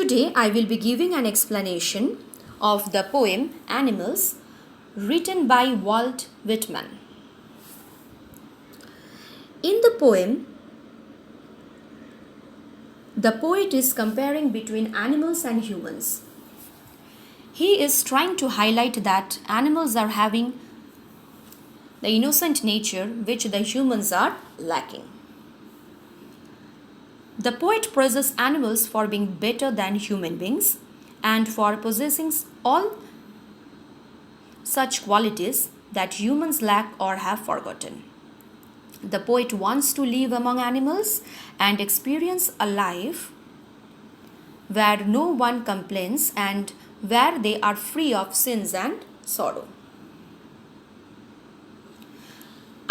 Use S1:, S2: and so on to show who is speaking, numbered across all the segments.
S1: Today I will be giving an explanation of the poem Animals written by Walt Whitman. In the poem, the poet is comparing between animals and humans. He is trying to highlight that animals are having the innocent nature which the humans are lacking. The poet praises animals for being better than human beings and for possessing all such qualities that humans lack or have forgotten. The poet wants to live among animals and experience a life where no one complains and where they are free of sins and sorrow.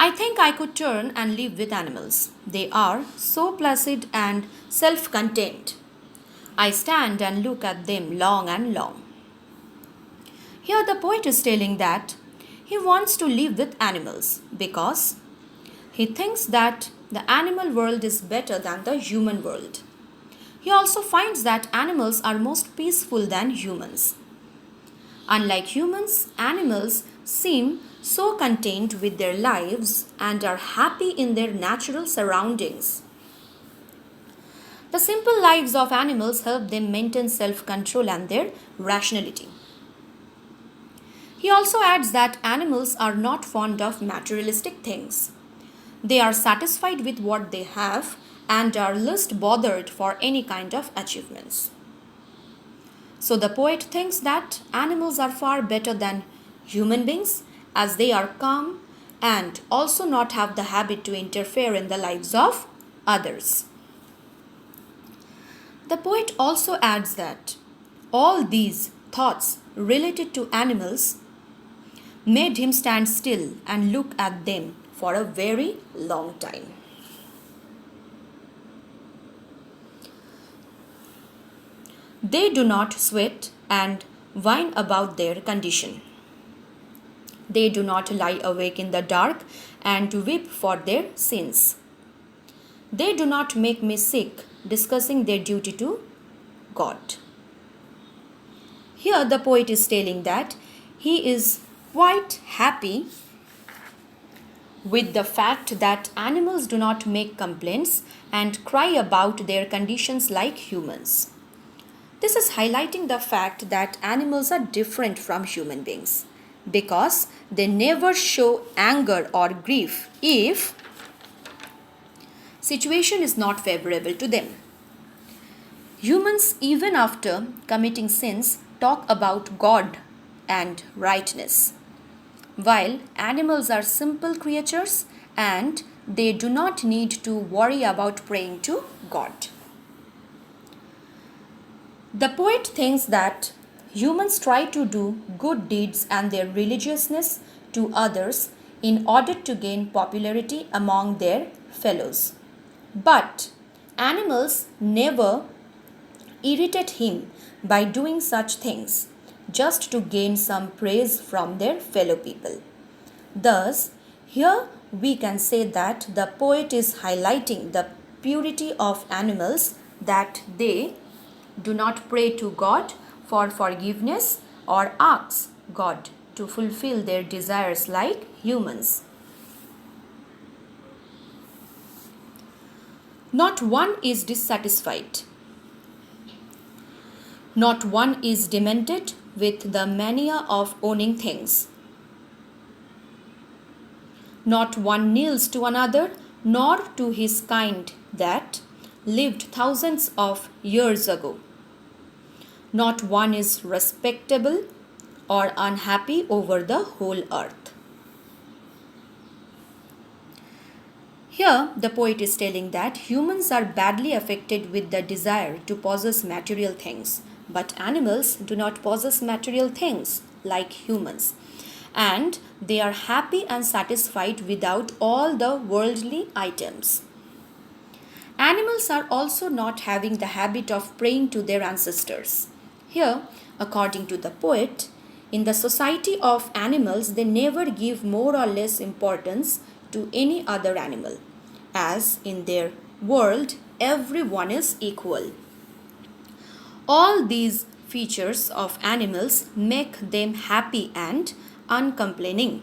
S1: I think I could turn and live with animals. They are so placid and self contained. I stand and look at them long and long. Here, the poet is telling that he wants to live with animals because he thinks that the animal world is better than the human world. He also finds that animals are most peaceful than humans. Unlike humans, animals seem so content with their lives and are happy in their natural surroundings. The simple lives of animals help them maintain self-control and their rationality. He also adds that animals are not fond of materialistic things. They are satisfied with what they have and are least bothered for any kind of achievements. So the poet thinks that animals are far better than human beings as they are calm and also not have the habit to interfere in the lives of others. The poet also adds that all these thoughts related to animals made him stand still and look at them for a very long time. They do not sweat and whine about their condition. They do not lie awake in the dark and weep for their sins. They do not make me sick discussing their duty to God. Here the poet is telling that he is quite happy with the fact that animals do not make complaints and cry about their conditions like humans. This is highlighting the fact that animals are different from human beings because they never show anger or grief if situation is not favorable to them. Humans, even after committing sins, talk about God and rightness, while animals are simple creatures and they do not need to worry about praying to God. The poet thinks that humans try to do good deeds and their religiousness to others in order to gain popularity among their fellows. But animals never irritate him by doing such things just to gain some praise from their fellow people. Thus, here we can say that the poet is highlighting the purity of animals, that they do not pray to God for forgiveness or ask God to fulfill their desires like humans. Not one is dissatisfied. Not one is demented with the mania of owning things. Not one kneels to another, nor to his kind that lived thousands of years ago. Not one is respectable or unhappy over the whole earth. Here, the poet is telling that humans are badly affected with the desire to possess material things, but animals do not possess material things like humans, and they are happy and satisfied without all the worldly items. Animals are also not having the habit of praying to their ancestors. Here, according to the poet, in the society of animals, they never give more or less importance to any other animal, as in their world everyone is equal. All these features of animals make them happy and uncomplaining.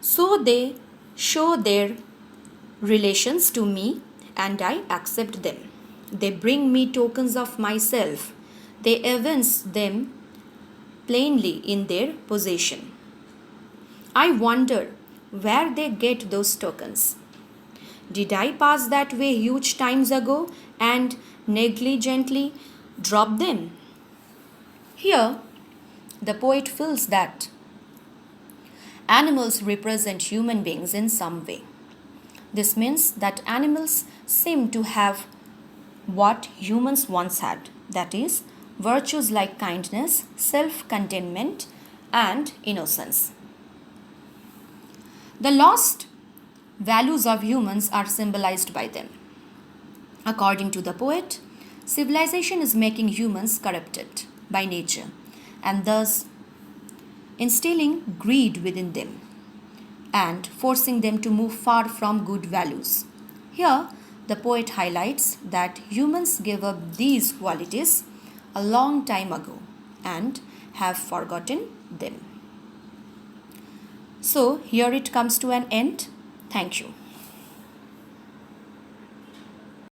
S1: So they show their relations to me and I accept them. They bring me tokens of myself. They evince them plainly in their possession. I wonder where they get those tokens. Did I pass that way huge times ago and negligently drop them? Here, the poet feels that animals represent human beings in some way. This means that animals seem to have what humans once had, that is, virtues like kindness, self containment, and innocence. The lost values of humans are symbolized by them. According to the poet, civilization is making humans corrupted by nature and thus instilling greed within them and forcing them to move far from good values. Here, the poet highlights that humans gave up these qualities a long time ago and have forgotten them. So, here it comes to an end. Thank you.